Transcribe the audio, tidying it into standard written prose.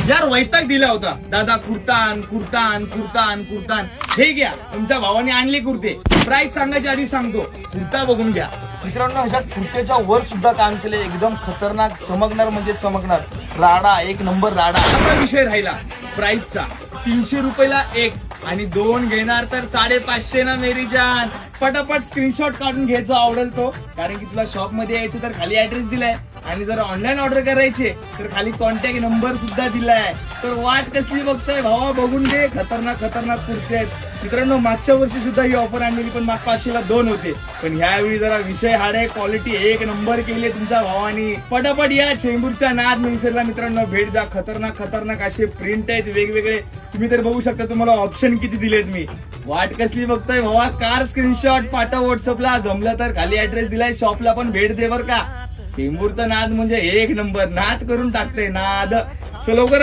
यार वैताग दिला होता, दादा कुर्तान कुर्तान कुर्तान कुर्तान. हे घ्या, तुमच्या भावाने आणले कुर्ते. प्राइस सांगायच्या आधी सांगतो, कुर्ता बघून घ्या मित्रांनो. ह्याच्यात कुर्त्याच्या वर सुद्धा काम केले, एकदम खतरनाक, चमकणार म्हणजे चमकणार. राडा, एक नंबर राडा. आपला विषय राहिला प्राइसचा. 300 रुपयाला एक आणि 2 घेणार तर 550 ना मेरी जान. पटापट स्क्रीनशॉट काढून घ्यायचा आवडेल तो, कारण की तुला शॉप मध्ये यायचं तर खाली ऍड्रेस दिलाय आणि जर ऑनलाईन ऑर्डर करायचे तर खाली कॉन्टॅक्ट नंबर सुद्धा दिलाय. तर वाट कसली बघताय भावा, बघून घे. खतरनाक खतरनाक कुर्ते आहेत मित्रांनो. मागच्या वर्षी सुद्धा ही ऑफर आणलेली, पण माग 500 ला 2 होते. पण ह्यावेळी जरा विषय हार्ड आहे, क्वालिटी एक नंबर केली तुमच्या भावानी. पटापट या चेंबूरच्या नाद मेन्सरला मित्रांनो भेट द्या. खतरनाक खतरनाक असे प्रिंट आहेत वेगवेगळे, तुम्ही तर बघू शकता. तुम्हाला ऑप्शन किती दिलेत मी. वाट कसली बघताय भावा, कार स्क्रीनशॉट पाठव व्हॉट्सअपला. जमलं तर खाली ऍड्रेस दिलाय, शॉपला पण भेट दे बर का. चेंबूरचा नाद म्हणजे एक नंबर, नाद करून टाकतंय नाद. सो लवकर